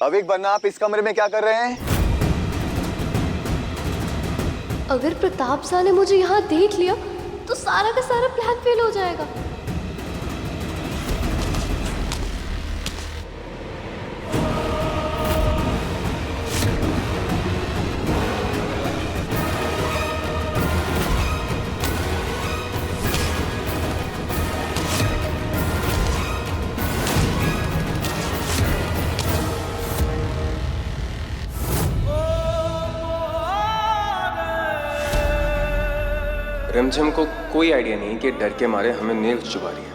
अविक बन्ना, आप इस कमरे में क्या कर रहे हैं? अगर प्रताप सा ने मुझे यहाँ देख लिया तो सारा का सारा प्लान फेल हो जाएगा। रिमझिम को कोई आइडिया नहीं कि डर के मारे हमें नेल्स चुभा रही है।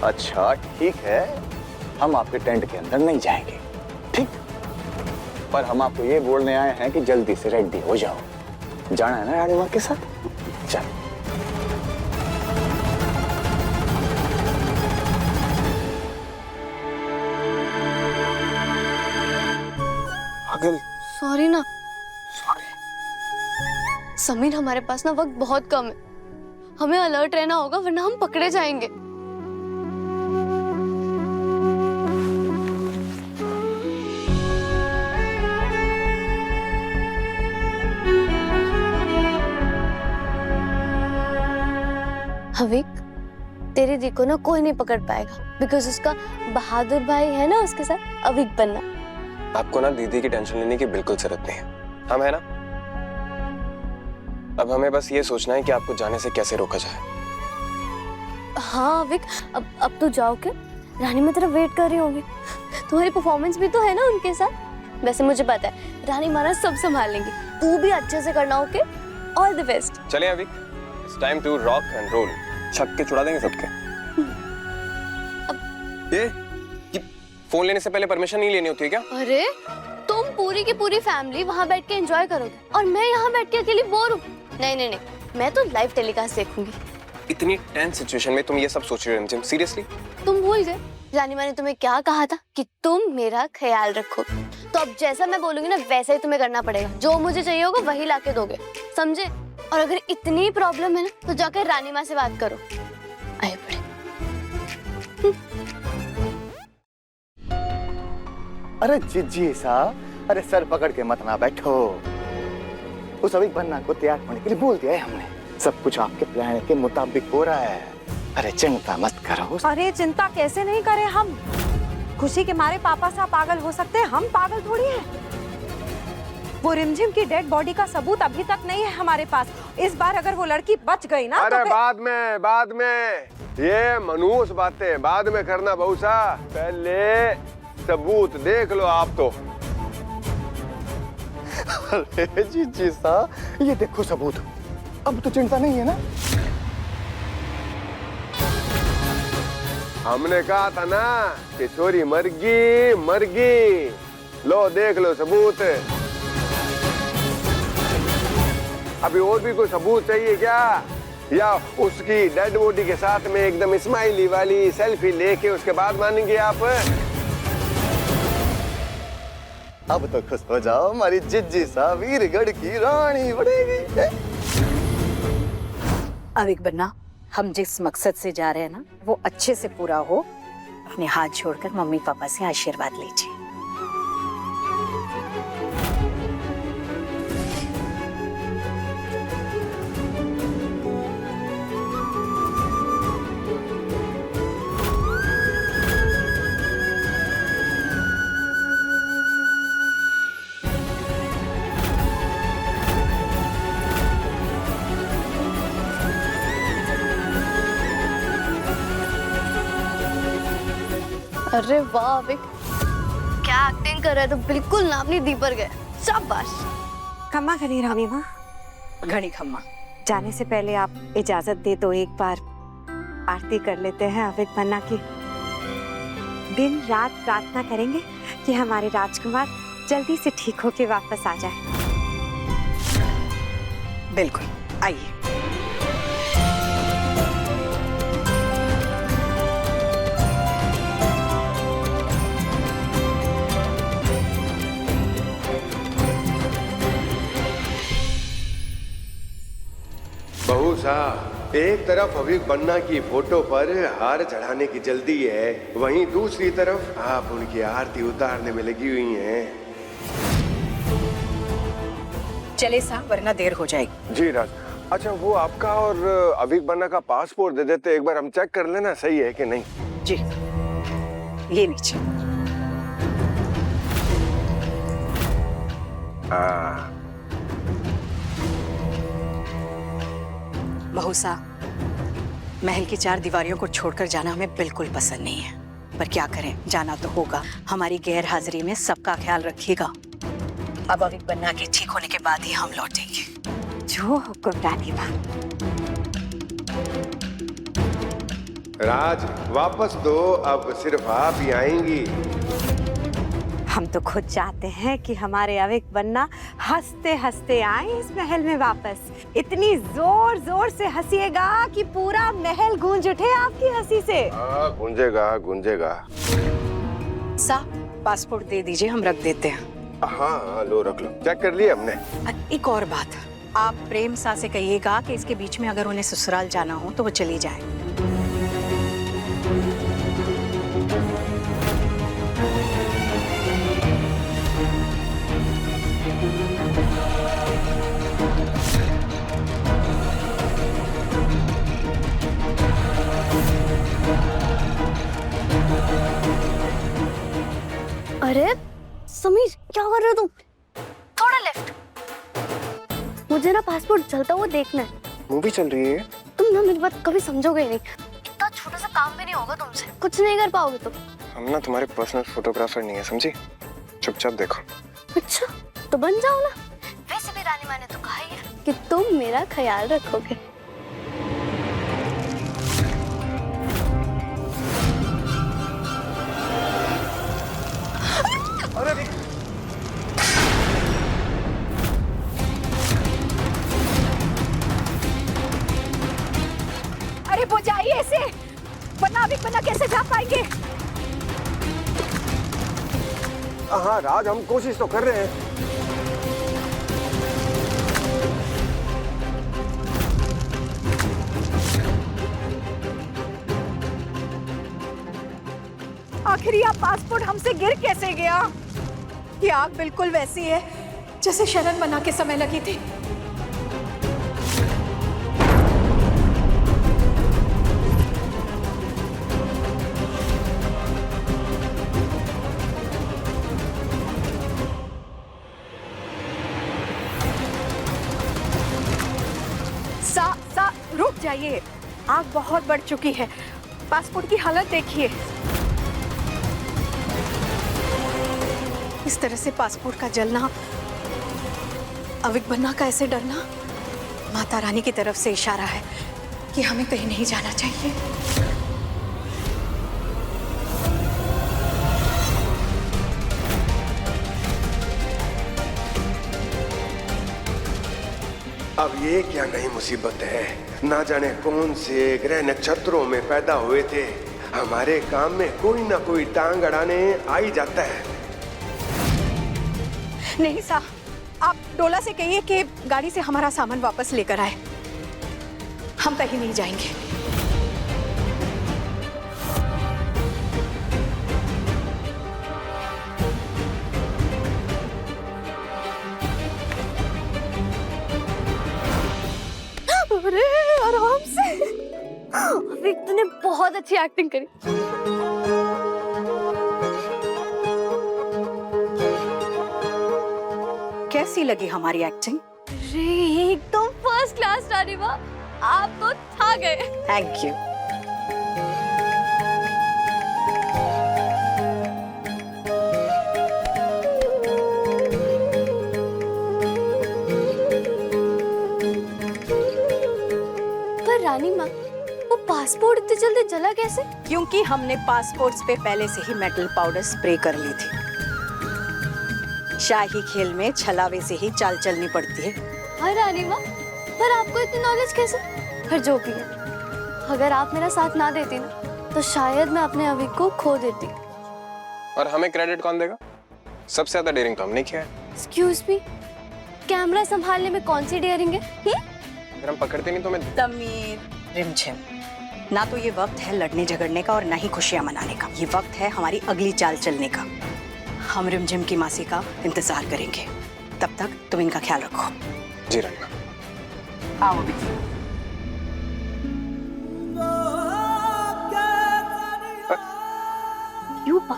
अच्छा ठीक है, हम आपके टेंट के अंदर नहीं जाएंगे, ठीक? पर हम आपको ये बोलने आए हैं कि जल्दी से रेडी हो जाओ। जाना है ना रानी माँ के साथ? चल। पागल। सॉरी ना सॉरी। समीर, हमारे पास ना वक्त बहुत कम है। हमें अलर्ट रहना होगा वरना हम पकड़े जाएंगे। अविक, तेरी दी को ना कोई नहीं पकड़ पाएगा बिकॉज उसका बहादुर भाई है ना उसके साथ, अविक बन्ना। आपको ना दीदी की टेंशन लेने की बिल्कुल जरूरत नहीं है, हम है ना। अब हमें बस ये सोचना है कि आपको जाने से कैसे रोका जाए। हाँ अविक, अब तू जाओ के रानी मैं तेरा वेट कर रही होंगी। तुम्हारी परफॉर्मेंस भी तो है ना उनके साथ। वैसे मुझे पता है रानी महाराज सब संभाल लेंगी, तू भी अच्छे से करना। Okay, all the best. चलिए अभी it's time to rock and roll. छक्के छुड़ा देंगे सबके। ये फोन लेने से पहले परमिशन नहीं लेनी होती है क्या? अरे तुम पूरी की पूरी फैमिली वहाँ बैठ के एंजॉय करोगे और मैं यहाँ बैठ के अकेली बोर हूँ। नहीं नहीं नहीं, मैं तो लाइव टेलीकास्ट देखूंगी। इतनी टेंस सिचुएशन में तुम ये सब सोच रहे हो रिमझिम? सीरियसली? तुम भूल गए रानी माँ ने तुम्हें क्या कहा था कि तुम मेरा ख्याल रखो। तो अब जैसा मैं बोलूंगी ना वैसा ही तुम्हें करना पड़ेगा। जो मुझे चाहिए होगा वही लाके दोगे, समझे? और अगर इतनी प्रॉब्लम है ना तो जाकर रानी माँ से बात करो। आए बड़े। अरे जिज्जी साहब, अरे सर पकड़ के मत ना बैठो। उस अविक बन्ना को तैयार होने के लिए बोल दिया है हमने। सब कुछ आपके प्लान के मुताबिक हो रहा है। अरे चिंता मत करो। अरे चिंता कैसे नहीं करें हम? खुशी के मारे पापा साहब पागल हो सकते हैं, हम पागल थोड़ी हैं। वो रिमझिम की डेड बॉडी का सबूत अभी तक नहीं है हमारे पास। इस बार अगर वो लड़की बच गई ना अरे तो बाद में ये मनूस बातें बाद में करना बहुसा, पहले सबूत देख लो आप तो। अरे जी साहब, ये देखो सबूत। अब तो चिंता नहीं है ना? हमने कहा था ना कि छोरी मरगी। लो देख लो सबूत। अभी और भी कोई सबूत चाहिए क्या? या उसकी डेड बॉडी के साथ में एकदम स्माइली वाली सेल्फी लेके उसके बाद मानेंगे आप? अब तो खुश हो जाओ, हमारी जिज्जी साहब वीरगढ़ की रानी बनेगी। अविक बन्ना, हम जिस मकसद से जा रहे हैं ना वो अच्छे से पूरा हो। अपने हाथ जोड़कर मम्मी पापा से आशीर्वाद लीजिए। अरे वाह अविक, क्या एक्टिंग कर रहे हो? तो बिल्कुल नाम नहीं दी पर गए। शाबाश। खम्मा घनी रानी माँ, घनी खम्मा। जाने से पहले आप इजाजत दे तो एक बार आरती कर लेते हैं अविक पन्ना की। दिन रात प्रार्थना करेंगे कि हमारे राजकुमार जल्दी से ठीक होके वापस आ जाए। बिल्कुल, आइए। बहू साहब, एक तरफ अविक पन्ना की फोटो पर हार चढ़ाने की जल्दी है, वहीं दूसरी तरफ आप उनकी आरती उतारने में लगी हुई हैं। चले साहब, वरना देर हो जाएगी। जी राज। अच्छा, वो आपका और अविक पन्ना का पासपोर्ट दे देते, एक बार हम चेक कर लेना सही है कि नहीं। जी, ये नीचे। हाँ। बहू साहब, महल की चार दीवारियों को छोड़कर जाना हमें बिल्कुल पसंद नहीं है, पर क्या करें, जाना तो होगा। हमारी गैर हाजिरी में सबका ख्याल रखिएगा। अब अविक पन्ना के ठीक होने के बाद ही हम लौटेंगे। जो हुक्म रानी माँ। राज, वापस दो, अब सिर्फ आप ही आएंगी। हम तो खुद चाहते हैं कि हमारे अविक पन्ना हंसते हंसते आए इस महल में वापस। इतनी जोर जोर से हंसिएगा कि पूरा महल गूंज उठे आपकी हंसी से। गूंजेगा गूंजेगा। साहब, पासपोर्ट दे दीजिए, हम रख देते हैं। हाँ, लो रख लो, चेक कर लिया हमने। एक और बात, आप प्रेम सा से कहिएगा कि इसके बीच में अगर उन्हें ससुराल जाना हो तो वो चली जाए। अरे समीर, क्या कर रहे हो तुम? थोड़ा लेफ्ट। मुझे ना पासपोर्ट चलता हुआ देखना है। मूवी चल रही है। तुम ना मेरी बात कभी समझोगे ही नहीं। इतना छोटा सा काम भी नहीं होगा तुमसे, कुछ नहीं कर पाओगे तुम। हम ना तुम्हारे पर्सनल फोटोग्राफर नहीं है, समझी? चुपचाप देखो। अच्छा, तो बन जाओ ना। वैसे भी रानी माँ ने तो कहा ही है कि तुम मेरा ख्याल रखोगे। अरे वो जाइए ऐसे, वरना अविक पन्ना कैसे जा पाएंगे? हाँ राज, हम कोशिश तो कर रहे हैं। आखिर यह पासपोर्ट हमसे गिर कैसे गया? ये आग बिल्कुल वैसी है जैसे शरण बना के समय लगी थी। रुक जाइए, आग बहुत बढ़ चुकी है। पासपोर्ट की हालत देखिए। इस तरह से पासपोर्ट का जलना, अविक पन्ना का ऐसे डरना, माता रानी की तरफ से इशारा है कि हमें कहीं नहीं जाना चाहिए। अब ये क्या नई मुसीबत है, ना जाने कौन से ग्रह नक्षत्रों में पैदा हुए थे। हमारे काम में कोई ना कोई टांग अड़ाने आ ही जाता है। नहीं साहब, आप डोला से कहिए कि गाड़ी से हमारा सामान वापस लेकर आए। हम कहीं नहीं जाएंगे। अरे आराम से। अविक, तूने बहुत अच्छी एक्टिंग करी। कैसी लगी हमारी एक्टिंग? अरे एकदम फर्स्ट क्लास रानी माँ, आप तो छा गए। Thank you. पासपोर्ट इतनी जल्दी जला कैसे? क्योंकि हमने पासपोर्ट्स पे पहले से ही मेटल पाउडर स्प्रे कर ली थी। शाही खेल में छलावे से ही चाल चलनी पड़ती है। हाय रानी माँ, पर आपको इतनी नॉलेज कैसे? पर जो भी है, अगर आप मेरा साथ ना देती ना तो शायद मैं अपने अविक को खो देती। और हमें क्रेडिट कौन देगा? सबसे ज्यादा डेयरिंग तो हमने किया है। एक्सक्यूज मी, कैमरा संभालने में कौन सी डेयरिंग है? अगर हम पकड़ते नहीं तो मैं तमीर, रिमझिम, ना तो ये वक्त है लड़ने झगड़ने का और ना ही खुशियां मनाने का। ये वक्त है हमारी अगली चाल चलने का। हम रिमझिम की मासी का इंतजार करेंगे। तब तक तुम इनका ख्याल रखो। जी रंगा। आओ अभी। क्यों पा?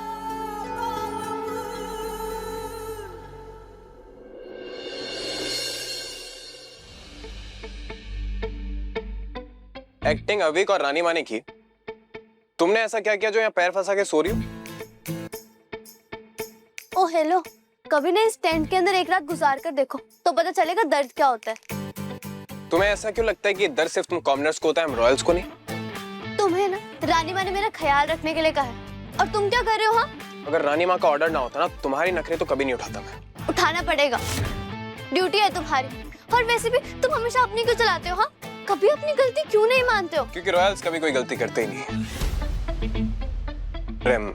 एक्टिंग अविक और रानी माँ ने की। तुमने ऐसा क्या किया जो यहाँ पैर फंसा के सो रही हो? ओ हेलो, कभी ना इस टेंट के अंदर एक रात गुजार कर देखो तो पता चलेगा दर्द क्या होता है। तुम्हें ऐसा क्यों लगता है कि दर्द सिर्फ तुम कॉमनर्स को होता है, हम रॉयल्स को नहीं? तुम्हें ना रानी माँ ने मेरा ख्याल रखने के लिए कहा है और तुम क्या कर रहे हो? हाँ, अगर रानी माँ का ऑर्डर ना होता ना, तुम्हारी नखरे तो कभी नहीं उठाता मैं। उठाना पड़ेगा, ड्यूटी है तुम्हारी। और वैसे भी तुम हमेशा अपनी क्यों चलाते हो? हाँ, कभी अपनी गलती क्यों नहीं मानते हो? क्योंकि रॉयल्स कभी कोई गलती करते ही नहीं है। रेम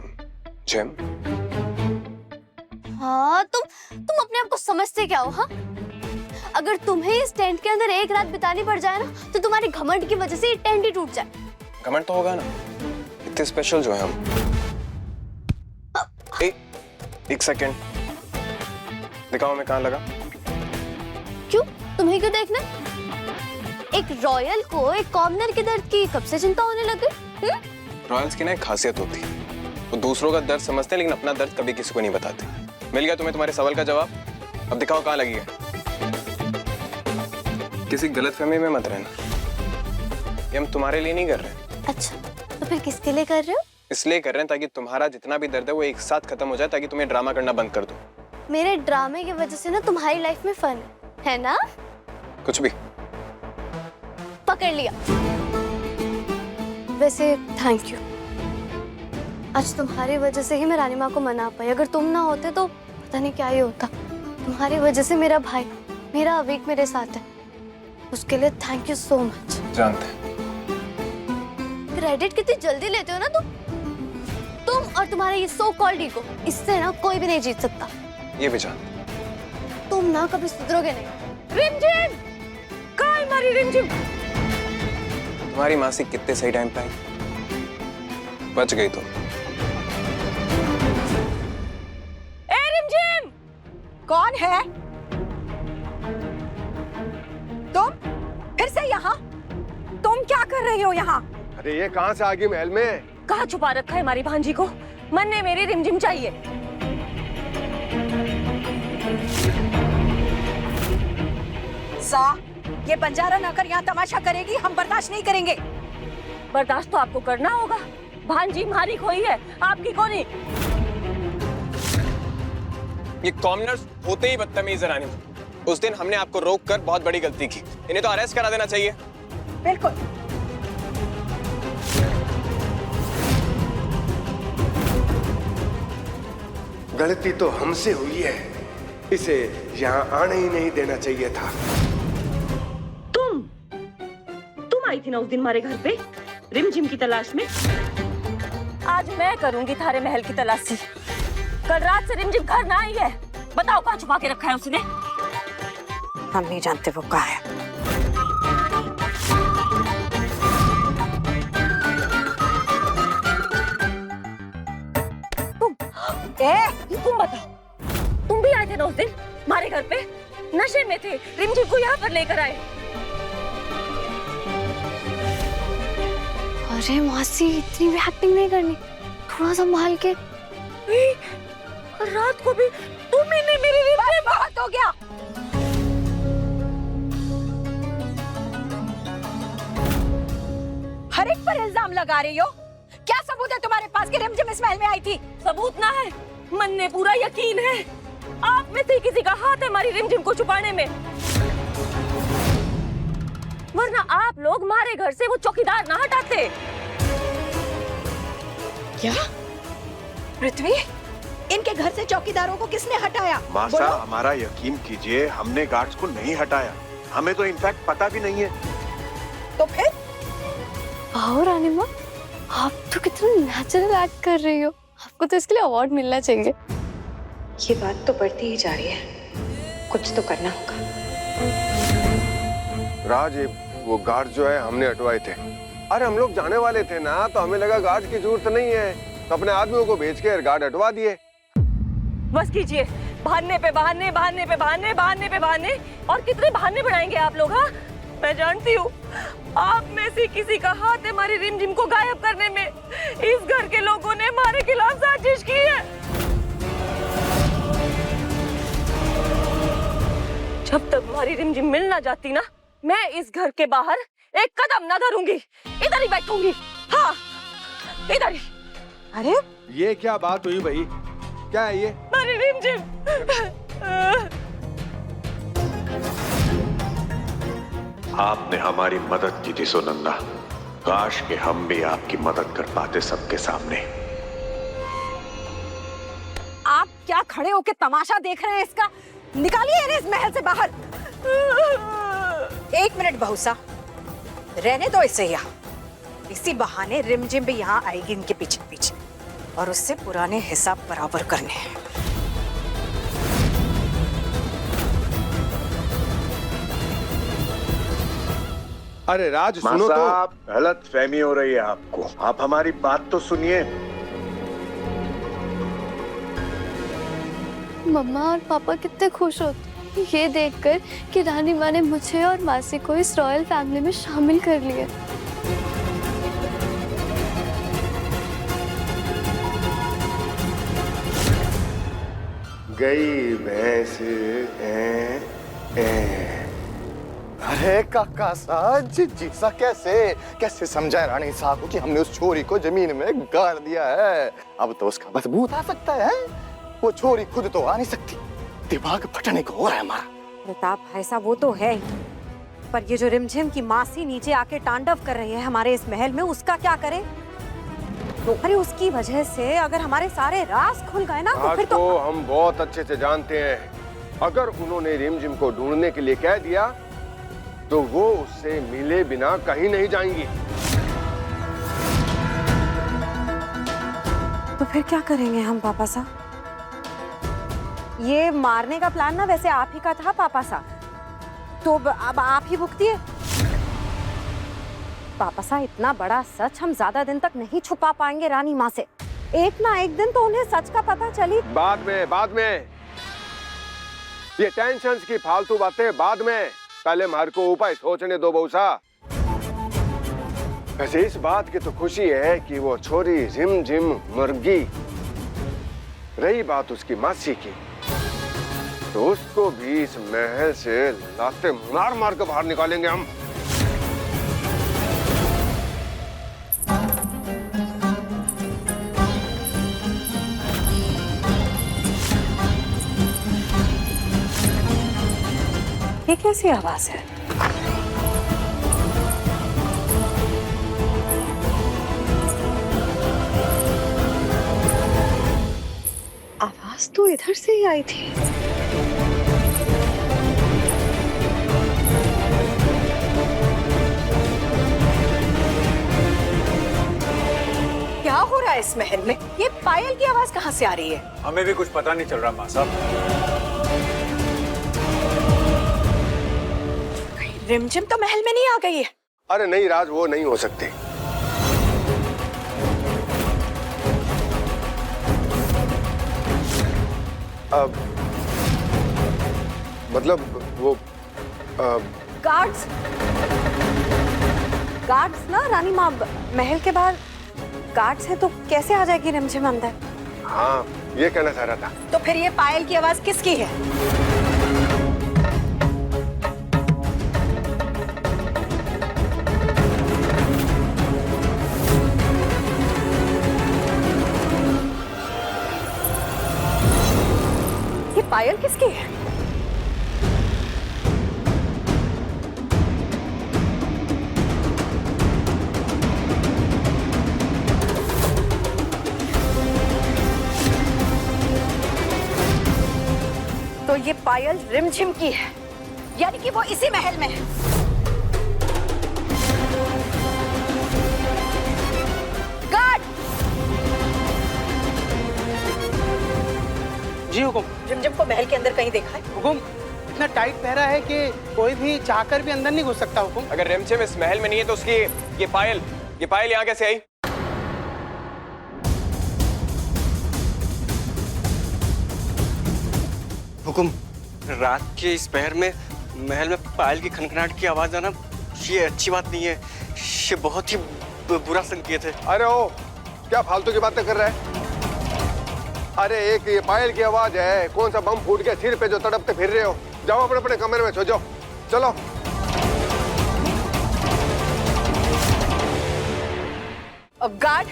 जेम। हाँ, तुम अपने आप को समझते क्या हो? हाँ, अगर तुम्हें इस टेंट के अंदर एक रात बितानी पड़ जाए ना तो तुम्हारे घमंड की वजह से ये टेंट ही टूट जाए। घमंड तो होगा ना, इतने स्पेशल जो है हम। एक सेकेंड, दिखाओ मैं कहाँ लगा। क्यों, तुम्हें क्यों देखना? एक रॉयल को एक कॉमनर के दर्द की कब से चिंता होने लग गई? रॉयल्स की ना एक खासियत होती है, वो दूसरों का दर्द समझते हैं लेकिन अपना दर्द कभी किसी को नहीं बताते। मिल गया तुम्हें तुम्हारे सवाल का जवाब। अब दिखाओ कहाँ लगी है। किसी गलतफहमी में मत रहना, ये हम तुम्हारे लिए नहीं कर रहे। अच्छा, तो फिर किसके लिए कर रहे हो? इसलिए कर रहे हैं ताकि तुम्हारा जितना भी दर्द है वो एक साथ खत्म हो जाए, ताकि तुम्हें ड्रामा करना बंद कर दो। मेरे ड्रामे की वजह से ना तुम्हारी लाइफ में फन है ना? कुछ भी। पकड़ लिया। वैसे थैंक यू, आज तुम्हारी वजह से ही मैं रानी माँ को मना पाई। अगर तुम ना होते तो पता नहीं क्या ही होता। तुम्हारी वजह से मेरा भाई, मेरा अवीक मेरे साथ है, उसके लिए थैंक यू सो मच। जानते हैं क्रेडिट कितनी जल्दी लेते हो ना तुम और तुम्हारा ये सो कॉल्ड ईगो, इससे ना कोई भी नहीं जीत सकता। ये भी जानते। तुम ना कभी सुधरोगे नहीं। रिमझिम, कहाँ है हमारी रिमझिम? तुम्हारी मासी कितने सही टाइम पे आई, बच गई तुम। ए रिमझिम, कौन है तुम? फिर से यहाँ? तुम क्या कर रही हो यहाँ? अरे ये कहाँ से आ गई महल में? कहाँ छुपा रखा है हमारी भांजी को? मन ने मेरी रिमझिम चाहिए। सा, ये बंजारा नौकर यहाँ तमाशा करेगी, हम बर्दाश्त नहीं करेंगे। बर्दाश्त तो आपको करना होगा। भांजी हमारी कोई है, आपकी को नहीं। ये कॉमनर्स होते ही बदतमीज है रानी। उस दिन हमने आपको रोककर बहुत बड़ी गलती की, इन्हें तो अरेस्ट करा देना चाहिए। बिल्कुल। गलती तो हमसे हुई है, इसे यहाँ आने ही नहीं देना चाहिए था। तुम आई थी ना उस दिन हमारे घर पे रिमझिम की तलाश में। आज मैं करूंगी थारे महल की तलाशी। कल रात से रिमझिम घर ना आई है, बताओ कहाँ छुपा के रखा है उसने? हम नहीं जानते वो कहाँ है। तुम बताओ, तुम भी आए थे ना उस दिन हमारे घर पे? नशे में थे, रिमझिम को यहाँ पर लेकर आए। अरे मासी, इतनी भी एक्टिंग नहीं करनी, थोड़ा संभाल के। रात को भी तुमने मेरी रिमझिम। बहुत हो गया। हर एक पर इल्जाम लगा रही हो। क्या सबूत है तुम्हारे पास कि रिमझिम इस महल में आई थी? सबूत ना है, मन ने पूरा यकीन है। आप में से किसी का हाथ है हमारी रिमझिम को छुपाने में, वरना आप लोग हमारे घर से वो चौकीदार ना हटाते। क्या? पृथ्वी, इनके घर से चौकीदारों को किसने हटाया? मासा, बोलो। हमारा यकीन कीजिए, हमने गार्ड्स को नहीं हटाया। हमें तो इनफैक्ट पता भी नहीं है। तो फिर? वाह रानी माँ, आप तो कितना नेचुरल एक्ट कर रही हो। आपको तो इसके लिए अवार्ड मिलना चाहिए। ये बात तो बढ़ती ही जा रही है, कुछ तो करना होगा। राज, ये वो गार्ड जो है हमने हटवाए थे। अरे हम लोग जाने वाले थे ना, तो हमें लगा गार्ड की जरूरत नहीं है, तो अपने आदमियों को भेज के गार्ड हटवा दिए। बस कीजिए, बहाने पे बहाने, बहाने पे बहाने, बहाने पे बहाने, और कितने बहाने बनाएंगे आप लोग? हाँ, मैं जानती हूँ आप में से किसी का हाथ है हमारी रिमझिम को गायब करने में। इस घर के लोगों ने हमारे खिलाफ साजिश की है। जब तक हमारी रिमझिम मिल ना जाती ना, मैं इस घर के बाहर एक कदम ना धरूंगी, इधर ही बैठूंगी। हाँ, इधर ही। अरे ये क्या बात हुई भाई? क्या है ये? हमारी रिमझिम। आपने हमारी मदद की थी सुनंदा, काश कि हम भी आपकी मदद कर पाते सबके सामने। आप क्या खड़े होके तमाशा देख रहे हैं इसका? निकालिए इन्हें इस महल से बाहर। 1 मिनट बहुसा, रहने दो इसे यहाँ। इसी बहाने रिमझिम भी यहाँ आएगी इनके पीछे पीछे, और उससे पुराने हिसाब बराबर करने हैं। अरे राज सुनो तो। गलत फहमी हो रही है आपको, आप हमारी बात तो सुनिए। मम्मा और पापा कितने खुश होते ये देखकर कि रानी माँ ने मुझे और मासी को इस रॉयल फैमिली में शामिल कर लिया। गई भैंस अरे काका सा, जी सा कैसे कैसे समझाए रानी साहब को कि हमने उस छोरी को जमीन में गाड़ दिया है। अब तो उसका मजबूत आ सकता है। वो छोरी खुद तो आ नहीं सकती, दिमाग फटने को हो रहा है हमारा। प्रताप भाई साहब, वो तो है ही, पर ये जो रिमझिम की मासी नीचे आके तांडव कर रही है हमारे इस महल में, उसका क्या करें? तो अरे उसकी वजह से अगर हमारे सारे राज खुल गए ना, तो फिर तो हम बहुत अच्छे से जानते हैं। अगर उन्होंने रिमझिम को ढूंढने के लिए कह दिया तो वो उससे मिले बिना कहीं नहीं जाएंगी। तो फिर क्या करेंगे हम पापा साहब? ये मारने का प्लान ना वैसे आप ही का था पापा साहब, तो अब आप ही भुगतिए। पापा साहब, इतना बड़ा सच हम ज्यादा दिन तक नहीं छुपा पाएंगे रानी माँ से। एक ना एक दिन तो उन्हें सच का पता चली। बाद में ये टेंशन की फालतू बातें बाद में, पहले हमारे को उपाय सोचने दो बहुसा। वैसे इस बात की तो खुशी है कि वो छोरी रिमझिम मर गई। रही बात उसकी मासी की, तो उसको भी इस महल से लाते मार मार कर बाहर निकालेंगे हम। ये कैसी आवाज है? आवाज तो इधर से ही आई थी। क्या हो रहा है इस महल में? ये पायल की आवाज कहाँ से आ रही है? हमें भी कुछ पता नहीं चल रहा माँ साहब। रिमझिम तो महल में नहीं आ गई है। अरे नहीं राज, वो नहीं हो सकती। अब मतलब वो गार्ड्स ना रानी माँ, महल के बाहर गार्ड्स है, तो कैसे आ जाएगी रिमझिम अंदर? हाँ, ये कहना चाह रहा था। तो फिर ये पायल की आवाज किसकी है? ये पायल किसकी है? ये पायल रिमझिम की है, यानी कि वो इसी महल में है। गार्ड! जी हुकुम। रिमझिम को महल के अंदर कहीं देखा है? हुकुम, इतना टाइट पहरा है कि कोई भी चाहकर भी अंदर नहीं घुस सकता हुकुम। अगर रिमझिम इस महल में नहीं है तो उसकी ये पायल यहाँ कैसे आई? हुकुम, रात के इस पहर में महल में पायल की खनखनाहट की आवाज आना ये अच्छी बात नहीं है, ये बहुत ही बुरा संकेत है। अरे ओ, क्या फालतू की बातें कर रहा है? अरे एक ये पायल की आवाज है, कौन सा बम फूट गया सिर पे जो तड़पते फिर रहे हो? जाओ अपने अपने कमरे में सो जाओ, चलो। गार्ड,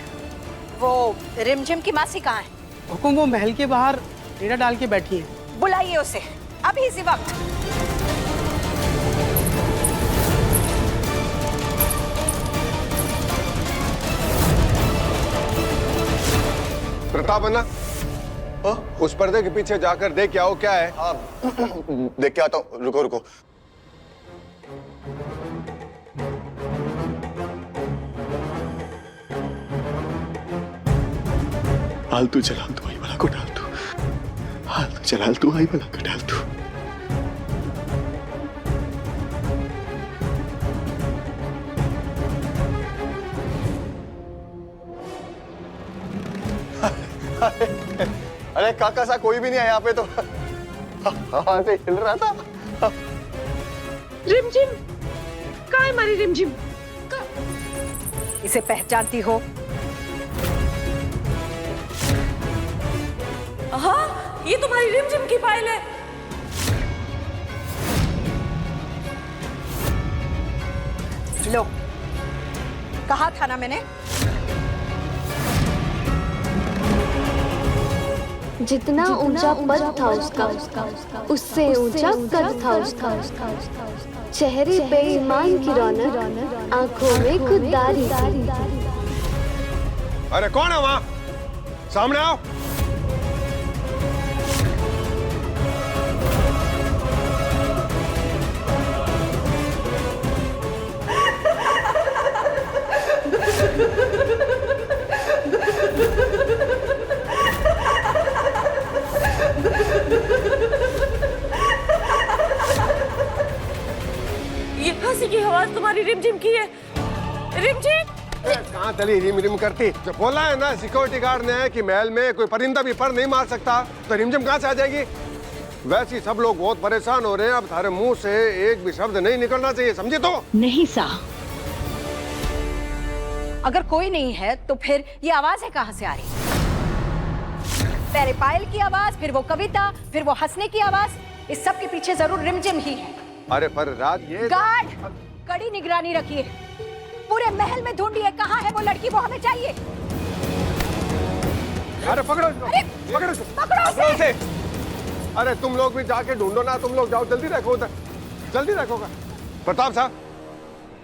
वो रिमझिम की मासी कहाँ है? हुकुम, वो महल के बाहर डेरा डाल के बैठी है। बुलाइए उसे अभी इसी वक्त। प्रताप अन्ना, उस पर्दे के पीछे जाकर देख के आओ क्या है। देख के आता हूँ, रुको रुको। आलतू चला तू आई वाला को डाल तू, आलतू चला तू आई वाला को डाल तू। अरे काका सा कोई भी नहीं है यहाँ पे तो। हाँ से हिल रहा था। रिमझिम, कहाँ है हमारी रिमझिम? इसे पहचानती हो? हाँ, ये तुम्हारी रिमझिम की पायल है। लो, कहा था ना मैंने। जितना ऊंचा पद था उसका, उससे ऊंचा कद था उसका। चेहरे पे ईमान की रौनक, आंखों में खुददारी थी। अरे कौन है वहां? सामने आओ। ये हंसी की आवाज तुम्हारी रिमझिम की है। रिमझिम, कहाँ चली रिम रिम करती? जब बोला है ना सिक्योरिटी गार्ड ने कि महल में कोई परिंदा भी पर नहीं मार सकता, तो रिमझिम कहाँ से आ जाएगी? वैसे ही सब लोग बहुत परेशान हो रहे हैं, अब थारे मुंह से एक भी शब्द नहीं निकलना चाहिए, समझे? तो नहीं साहब, अगर कोई नहीं है तो फिर ये आवाजें कहाँ से आ रही? पहले पायल की आवाज, फिर वो कविता, फिर वो हंसने की आवाज। इस सब के पीछे जरूर रिमझिम ही है। अरे पर रात ये गार्ड, कड़ी निगरानी रखिए, पूरे महल में ढूंढिए कहाँ है वो लड़की, वो हमें चाहिए। अरे पकड़ो इसको, पकड़ो इसको, पकड़ो उसे। अरे तुम लोग भी जाके ढूंढो ना, तुम लोग जाओ, जल्दी देखो उधर, जल्दी देखोगा। प्रताप साहब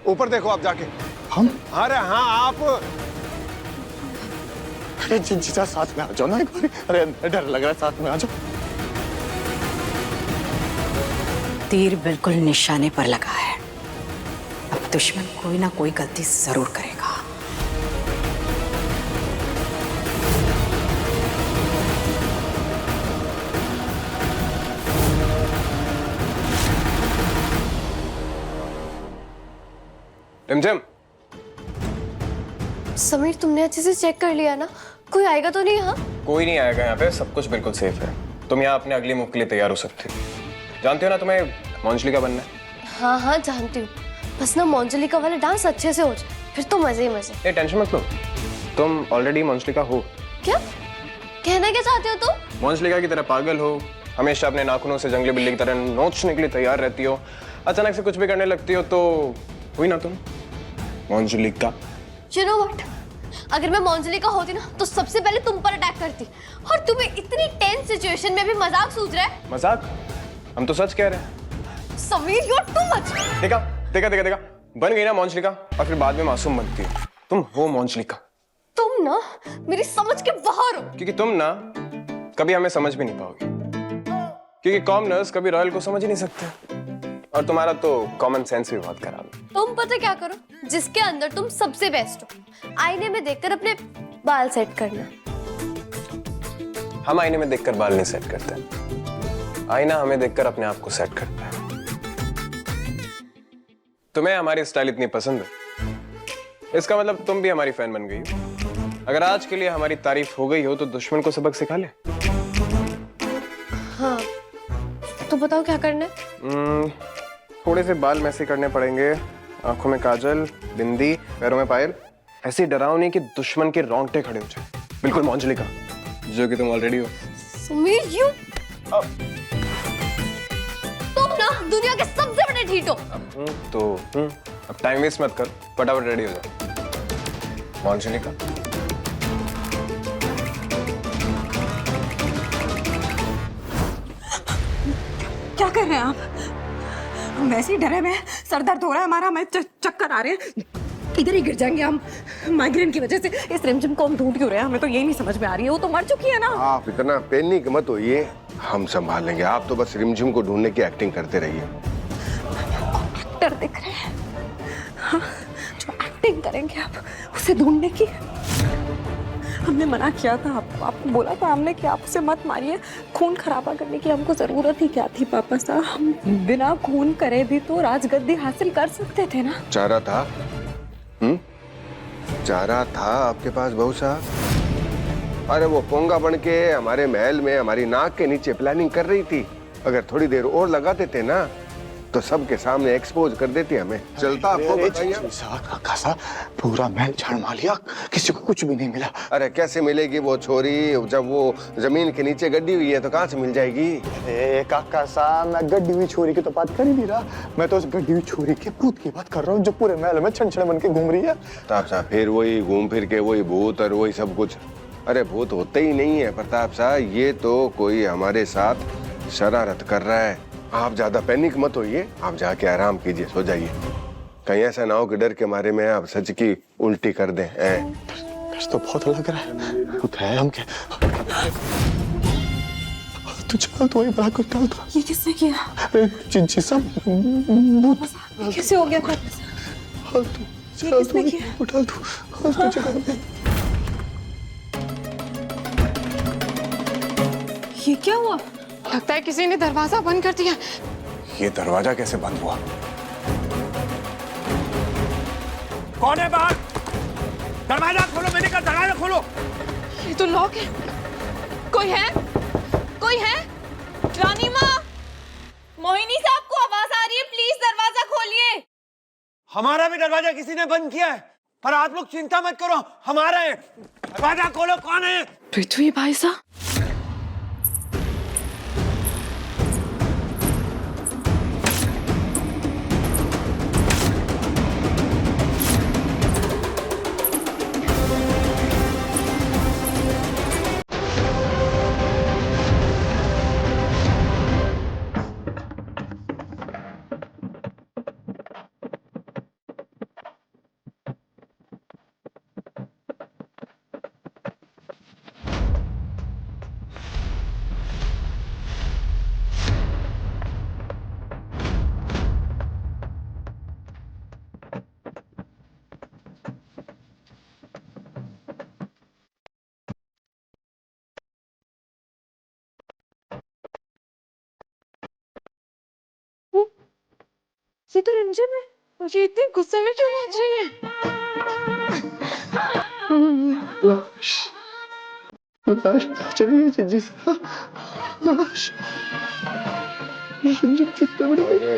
ऊपर देखो आप जाके। हम? अरे हाँ आप। अरे जीजा साथ में आ जाओ ना एक बार। अरे डर लग रहा है, साथ में आ जाओ। तीर बिल्कुल निशाने पर लगा है, अब दुश्मन कोई ना कोई गलती जरूर करेगा। रिमझिम, समीर, तुमने अच्छे से चेक कर लिया ना? कोई आएगा तो नहीं यहाँ? कोई नहीं आएगा यहाँ पे, सब कुछ बिल्कुल सेफ है। तुम यहाँ अपने अगली मूव के लिए तैयार हो सकती हो। जानते हो ना तुम्हें मोंजलिका बनना है? हाँ हाँ जानती हूँ, बस ना मोंजलिका वाला डांस अच्छे से हो जाए, फिर तो मजे ही मजे। ये टेंशन मत लो, तुम ऑलरेडी मोंजलिका हो। क्या कहना क्या चाहते हो तुम? मोंजलिका की तरह पागल हो, हमेशा अपने नाखूनों से जंगली बिल्ली की तरह नोचने के लिए तैयार रहती हो, अचानक से कुछ भी करने लगती हो तो हुई ना तुम मोंजलिका। You know what? अगर मैं मोंजलिका होती ना तो सबसे पहले तुम पर अटैक करती, और तुम्हें इतनी टेंस सिचुएशन में भी मजाक सूझ रहा है? मजाक? हम तो सच कह रहे हैं। Sameer, you are too much. देखा देखा देखा देखा, बन गई ना मोंजलिका, और फिर बाद में मासूम बनती है। तुम हो मोंजलिका। तुम ना मेरी समझ के बाहर हो। क्योंकि तुम ना कभी हमें समझ भी नहीं पाओगे। क्योंकि कॉमनर्स कभी रॉयल को समझ ही नहीं सकते, और तुम्हारा तो कॉमन सेंस भी बहुत खराब है। तुम पता क्या करो, जिसके अंदर तुम सबसे बेस्ट हो, आईने में देखकर अपने बाल सेट करना। हम आईने में देखकर बाल नहीं सेट करते, आईना हमें देखकर अपने आप को सेट करता है। तुम्हें हमारी स्टाइल इतनी पसंद है, इसका मतलब तुम भी हमारी फैन बन गई हो। अगर आज के लिए हमारी तारीफ हो गई हो तो दुश्मन को सबक सिखा ले। हाँ, तो बताओ क्या करना है? थोड़े से बाल मैसे करने पड़ेंगे, आंखों में काजल, बिंदी, पैरों में पायल, ऐसी डरावनी कि दुश्मन के रोंगटे खड़े हो जाए, बिल्कुल मौंजली का, जो कि तुम ऑलरेडी हो। सुमीर, यू तुम ना दुनिया के सबसे बड़े ढीठ हो। अब टाइम वेस्ट मत कर, फटाफट रेडी हो जा। मौंजली का क्या कर रहे हैं आप? हम वैसे ही डरे हुए हैं, सर दर्द हो रहा है हमारा, हमें चक्कर आ रहे हैं, इधर ही गिर जाएंगे हम माइग्रेन की वजह से। इस रिमझिम को हम ढूंढ क्यों रहे हैं, हमें तो यही नहीं समझ में आ रही है। वो तो मर चुकी है ना। आप इतना पैनिक मत होइए, हम संभाल लेंगे। आप तो बस रिमझिम को ढूंढने की एक्टिंग करते रहिए। एक्टर दिख रहे हैं, हाँ, जो एक्टिंग करेंगे आप उसे ढूंढने की। हमने मना किया था, आपको बोला था हमने कि आप उसे मत मारिए। खून खराबा करने की हमको जरूरत ही क्या थी पापा साहब? हम बिना खून करे भी तो राजगद्दी हासिल कर सकते थे ना। चारा था, चारा था आपके पास बहू साहब। अरे वो पोंगा बन के हमारे महल में हमारी नाक के नीचे प्लानिंग कर रही थी। अगर थोड़ी देर और लगा देते ना तो सबके सामने एक्सपोज कर देती हमें। चलता आपको बताइए। काका साहब, पूरा महल झाड़ मार लिया, किसी को कुछ भी नहीं मिला। अरे कैसे मिलेगी वो छोरी? जब वो जमीन के नीचे गड्डी हुई है तो कहाँ से मिल जाएगी? अरे काका साहब, मैं गड्डी हुई छोरी की तो बात कर ही नहीं रहा, मैं तो उस गड्डी हुई छोरी के भूत की बात कर रहा हूँ जो पूरे महल में छन बन के घूम रही है। प्रताप साहब, फिर वही घूम फिर के वही भूत और वही सब कुछ। अरे भूत होते ही नहीं है प्रताप साहब, ये तो कोई हमारे साथ शरारत कर रहा है। आप ज्यादा पैनिक मत होइए, आप जाके आराम कीजिए, सो जाइए। कहीं ऐसा ना हो कि डर के मारे में आप सच की उल्टी कर दें। तो बहुत लग रहा है, उठाए हम क्या? तू चल, तो वही बड़ा कुछ डाल दो। ये किसने किया? जी सब भूत। कैसे हो गया? हाँ, तू ये किसने किया? उठा दो। हाँ, तू चल। ये क्या हुआ? लगता है किसी ने दरवाजा बंद कर दिया। ये दरवाजा कैसे बंद हुआ? कौन है बाहर? दरवाजा खोलो, मैंने कहा दरवाजा खोलो। ये तो लॉक है। कोई है? कोई है? रानी माँ, मोहिनी साहब को आवाज आ रही है, प्लीज दरवाजा खोलिए। हमारा भी दरवाजा किसी ने बंद किया है, पर आप लोग चिंता मत करो, हमारा है। दरवाजा खोलो, कौन है? पृथ्वी भाई साहब। ये तो रिमझिम है, मुझे इतने गुस्से में क्यों पहुंच रही है? चलिए जी साहब,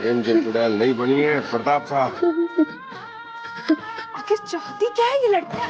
रिमझिम चुड़ैल नहीं बनी है प्रताप साहब। आखिर चाहती क्या है ये लड़की?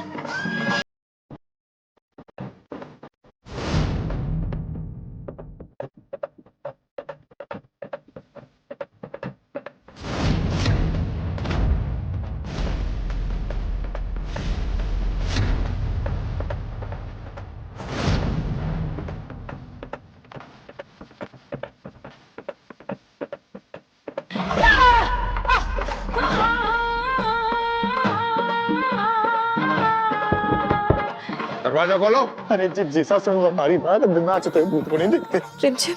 दरवाजा खोलो। अरे जी साहब, सुनो हमारी बात, अब दिमाग से तो भूत को नहीं देखते। रिमझिम,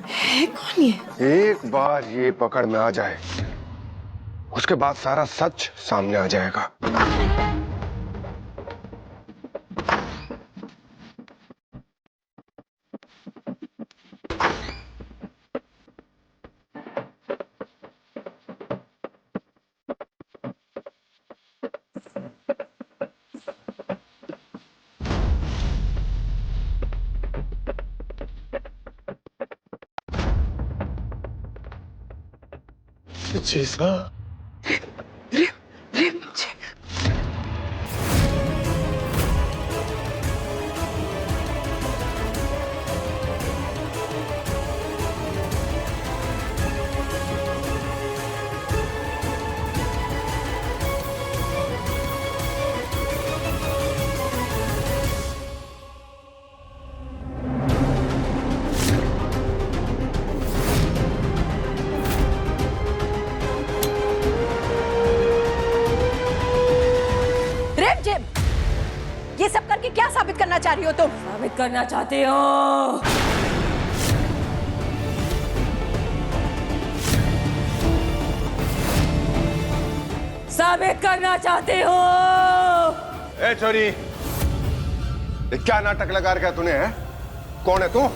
है कौन ये? एक बार ये पकड़ में आ जाए, उसके बाद सारा सच सामने आ जाएगा। जैसा ये सब करके क्या साबित करना चाह रही हो तुम? साबित करना चाहते हो? साबित करना चाहते हो? ए छोरी, ये क्या नाटक लगा रखा तूने? है कौन है तू?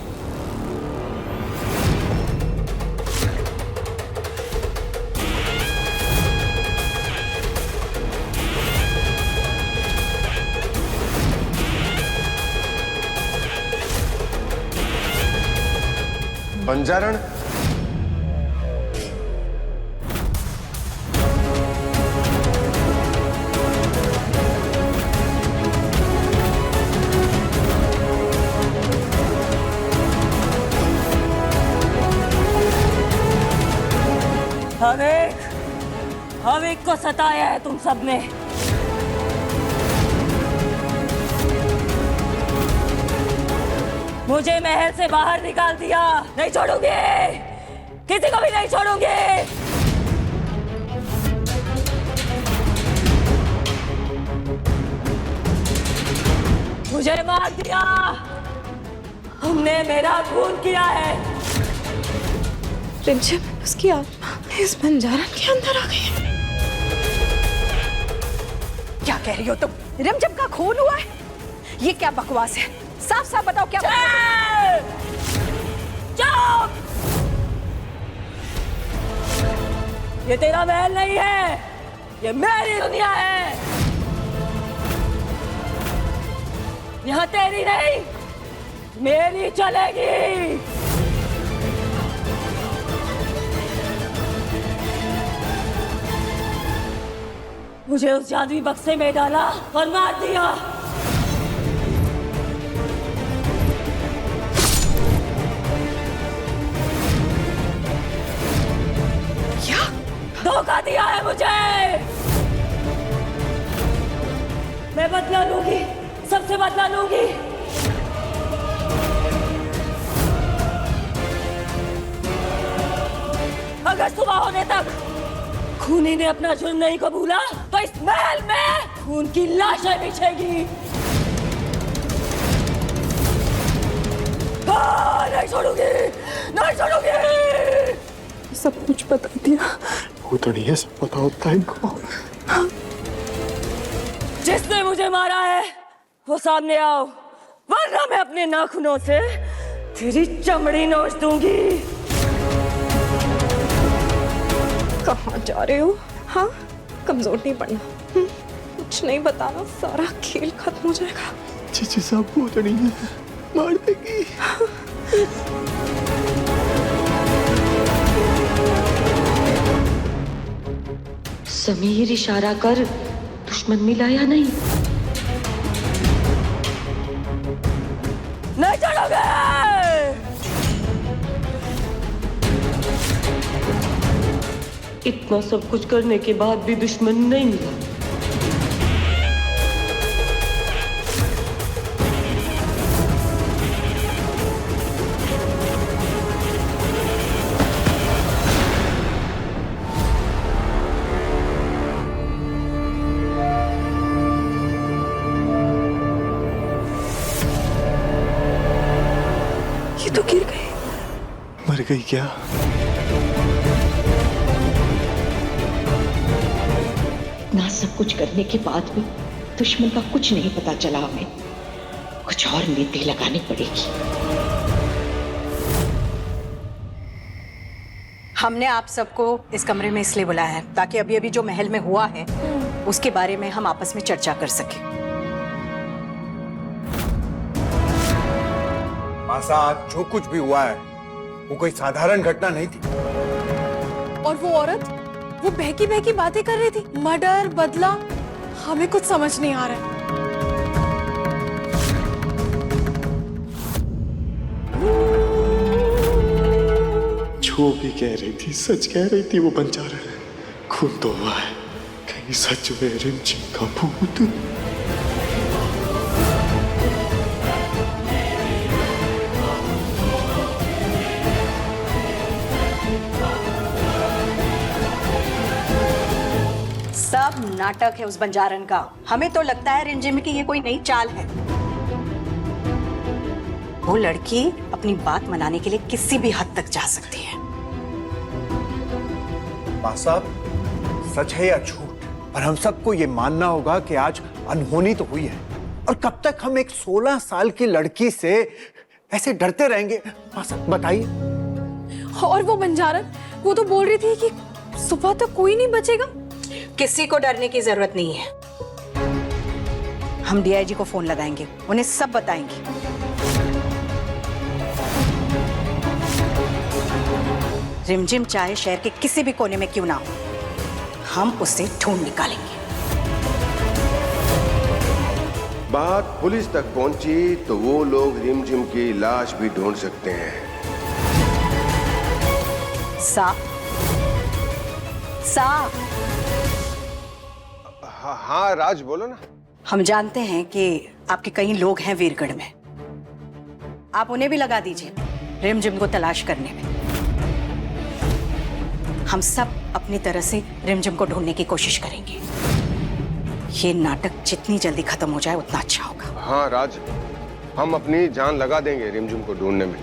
बंजारण? हवेक को सताया है तुम सबने। मुझे महल से बाहर निकाल दिया, नहीं छोड़ूंगी, किसी को भी नहीं छोड़ूंगी। मुझे मार दिया, हमने मेरा खून किया है। रिमझिम, उसकी आत्मा इस बंजारण के अंदर आ गई है। क्या कह रही हो तुम? रिमझिम का खून हुआ है? ये क्या बकवास है? साफ साफ बताओ क्या? चुप! ये तेरा महल नहीं है, ये मेरी दुनिया है। यहाँ तेरी नहीं, मेरी चलेगी। मुझे उस जादुई बक्से में डाला और मार दिया। क्या धोखा दिया है मुझे? मैं बदला लूंगी, सबसे बदला लूंगी। अगर सुबह होने तक खूनी ने अपना जुर्म नहीं कबूला तो इस महल में खून की लाशें बिछेगी। नहीं छोड़ूंगी, नहीं छोड़ूंगी। सब कुछ बता दिया। भूतड़ी है, सब पता होता है इनको। जिसने मुझे मारा है वो सामने आओ, वरना मैं अपने नाखूनों से तेरी चमड़ी नोच दूंगी। कहाँ जा रहे हो? हाँ, कमजोर नहीं पड़ना। कुछ नहीं बताना, सारा खेल खत्म हो जाएगा। चीची साहब भूतड़ी है, मार देगी। समीर, इशारा कर, दुश्मन मिला या नहीं? नहीं चढ़ोगे। इतना सब कुछ करने के बाद भी दुश्मन नहीं मिला। ये तो गिर गए। मर गई क्या? इतना सब कुछ करने के बाद भी दुश्मन का कुछ नहीं पता चला हमें। कुछ और नीति लगानी पड़ेगी। हमने आप सबको इस कमरे में इसलिए बुलाया है ताकि अभी अभी जो महल में हुआ है उसके बारे में हम आपस में चर्चा कर सकें। मासा, आज जो कुछ भी हुआ है वो कोई साधारण घटना नहीं थी। और वो औरत, वो बहकी बहकी बातें कर रही थी, मर्डर, बदला, हमें कुछ समझ नहीं आ रहा है। जो भी कह रही थी सच कह रही थी। वो बंजारा है, खून तो हुआ है, कहीं सच में रिमझिम का भूत। सब नाटक है उस बंजारन का। हमें तो लगता है रिमझिम की ये कोई नई चाल है। वो लड़की अपनी बात मनाने के लिए किसी भी हद तक जा सकती है। माँ साहब, सच है या झूठ, पर हम सबको ये मानना होगा कि आज अनहोनी तो हुई है। और कब तक हम एक 16 साल की लड़की से ऐसे डरते रहेंगे? माँ साहब बताइए। और वो बंजारन, वो तो बोल रही थी कि सुबह तक कोई नहीं बचेगा। किसी को डरने की जरूरत नहीं है। हम डीआईजी को फोन लगाएंगे, उन्हें सब बताएंगे। रिमझिम चाहे शहर के किसी भी कोने में क्यों ना हो, हम उसे ढूंढ निकालेंगे। बात पुलिस तक पहुंची तो वो लोग रिमझिम की लाश भी ढूंढ सकते हैं। साफ हाँ राज, बोलो ना। हम जानते हैं कि आपके कई लोग हैं वीरगढ़ में। आप उन्हें भी लगा दीजिए रिमझिम को तलाश करने में। हम सब अपनी तरह से रिमझिम को ढूंढने की कोशिश करेंगे। ये नाटक जितनी जल्दी खत्म हो जाए उतना अच्छा होगा। हाँ राज, हम अपनी जान लगा देंगे रिमझिम को ढूंढने में।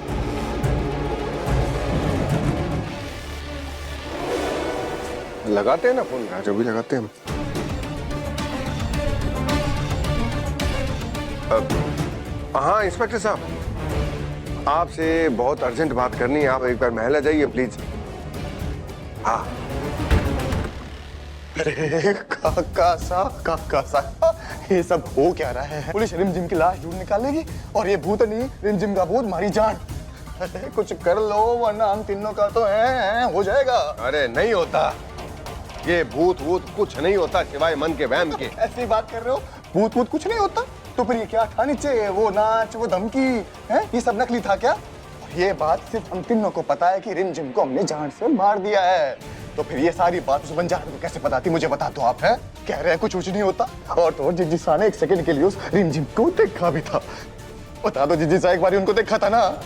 लगाते हैं ना फोन राज, अभी लगाते हैं हम। हाँ इंस्पेक्टर साहब, आपसे बहुत अर्जेंट बात करनी है। आप एक बार महल आ जाइए प्लीज। हाँ। अरे काका साहब, ये सब हो क्या रहा है? पुलिस रिमझिम की लाश ढूंढ निकालेगी और ये भूत नहीं, रिमझिम का भूत मारी जान। अरे कुछ कर लो वरना हम तीनों का तो है हो जाएगा। अरे नहीं होता, ये भूत वूत कुछ नहीं होता सिवाय मन के वहम के। ऐसी बात कर रहे हो? भूत वूत कुछ नहीं होता तो फिर ये क्या था नीचे? वो नाच, वो धमकी है, ये सब नकली था क्या? और ये बात सिर्फ हम तीनों को पता है कि रिमझिम को हमने जान से मार दिया है। तो फिर ये सारी बात उस बंजारे को कैसे पता थी? मुझे बता दो आप। है कह रहे हैं कुछ नहीं होता, और तो जिज्जी ने एक सेकंड के लिए उस रिमझिम को देखा भी था। बता दो जिज्जी सा, एक बार उनको देखा था ना?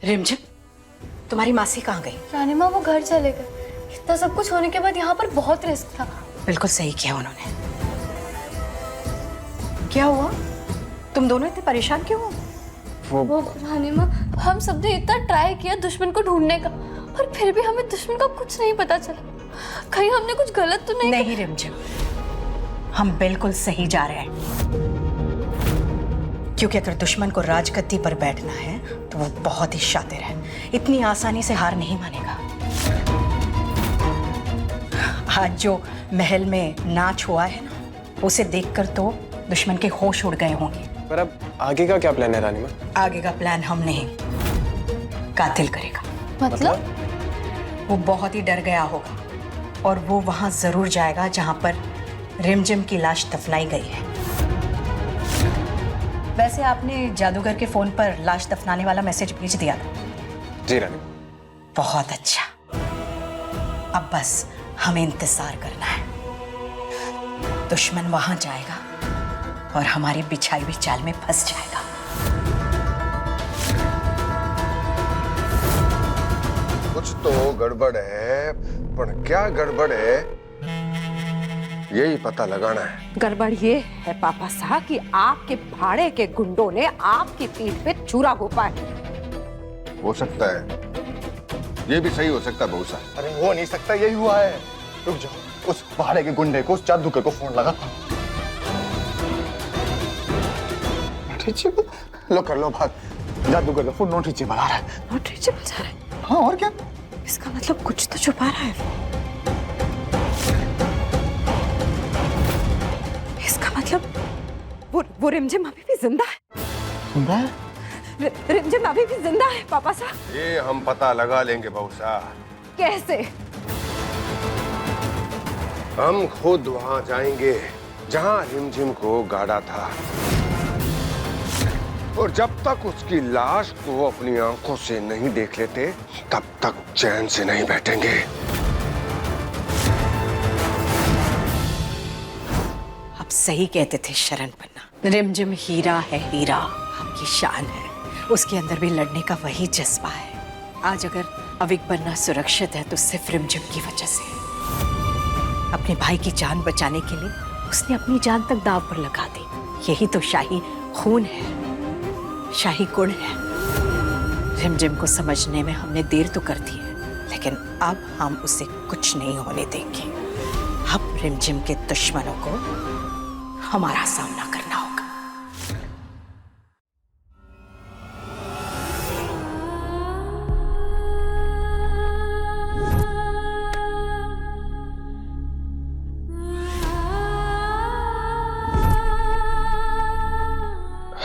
रिमझिम, तुम्हारी मासी कहाँ गई? रानी माँ, वो घर चले गए। इतना सब कुछ होने के बाद यहाँ पर बहुत रिस्क था। बिल्कुल सही किया उन्होंने। क्या हुआ? तुम दोनों इतने परेशान क्यों हो? वो रानी माँ, हम सबने इतना ट्राई किया दुश्मन को ढूंढने का, और फिर भी हमें दुश्मन का कुछ नहीं पता चला। कहीं हमने कुछ गलत तो नहीं रिमझिम, हम बिल्कुल सही जा रहे हैं। क्योंकि अगर दुश्मन को राजगद्दी पर बैठना है तो वो बहुत ही शातिर है, इतनी आसानी से हार नहीं मानेगा। आज जो महल में नाच हुआ है ना, उसे देखकर तो दुश्मन के होश उड़ गए होंगे। पर अब आगे का क्या प्लान है रानी माँ? आगे का प्लान हम नहीं, कातिल करेगा। मतलब? वो बहुत ही डर गया होगा और वो वहां जरूर जाएगा जहां पर रिमझिम की लाश दफनाई गई है। वैसे आपने जादूगर के फोन पर लाश दफनाने वाला मैसेज भेज दिया था? जी रानी। बहुत अच्छा। अब बस हमें इंतजार करना है। दुश्मन वहां जाएगा और हमारी बिछाई हुई चाल में फंस जाएगा। कुछ तो गड़बड़ है, पर क्या गड़बड़ है यही पता लगाना है। गड़बड़ ये है पापा साहब कि आपके भाड़े के गुंडों ने आपकी पीठ पे छुरा घोंपा है। हो सकता है, ये भी सही हो सकता है बहू साहब। अरे हो नहीं सकता, यही हुआ है। रुक जाओ, उस भाड़े के गुंडे को, उस जादूगर को फोन लगा। लो कर लो बात। जादूगर का फोन नॉट रीचेबल आ रहा है। नॉट रीचेबल जा रहा है? हाँ और क्या? इसका मतलब कुछ तो छुपा रहा है वो। इसका मतलब वो रिमझिम अभी भी जिंदा है। जिंदा है? रिमझिम अभी भी जिंदा है पापा साहब। ये हम पता लगा लेंगे बहू साहब। कैसे? हम खुद वहां जाएंगे जहां रिमझिम को गाड़ा था, और जब तक उसकी लाश को अपनी आंखों से नहीं देख लेते तब तक चैन से नहीं बैठेंगे। आप सही कहते थे शरण पन्ना, रिमझिम हीरा है, हीरा आपकी शान है। उसके अंदर भी लड़ने का वही जज्बा है। आज अगर अविक बन्ना सुरक्षित है तो सिर्फ रिमझिम की वजह से। अपने भाई की जान बचाने के लिए उसने अपनी जान तक दांव पर लगा दी। यही तो शाही खून है, शाही गुण है। रिमझिम को समझने में हमने देर तो कर दी है, लेकिन अब हम उसे कुछ नहीं होने देंगे। अब रिमझिम के दुश्मनों को हमारा सामना करना होगा।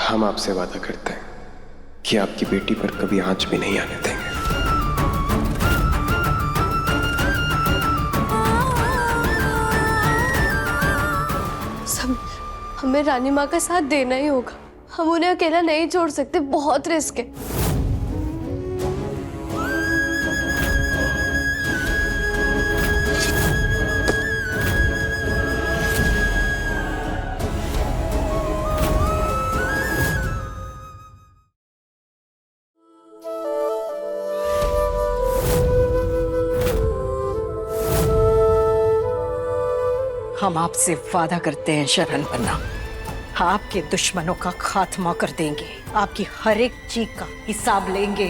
हम आपसे वादा करते हैं कि आपकी बेटी पर कभी आंच भी नहीं आने देंगे। सब हमें रानी माँ का साथ देना ही होगा। हम उन्हें अकेला नहीं छोड़ सकते, बहुत रिस्क है। हम आपसे वादा करते हैं शरण पन्ना, आपके दुश्मनों का खात्मा कर देंगे। आपकी हर एक चीज का हिसाब लेंगे।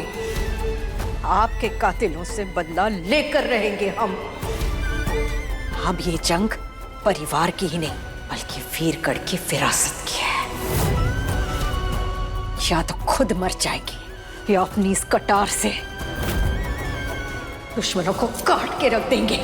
आपके कातिलों से बदला लेकर रहेंगे हम। अब ये जंग परिवार की ही नहीं बल्कि वीरगढ़ की विरासत की है। या तो खुद मर जाएगी या अपनी इस कटार से दुश्मनों को काट के रख देंगे।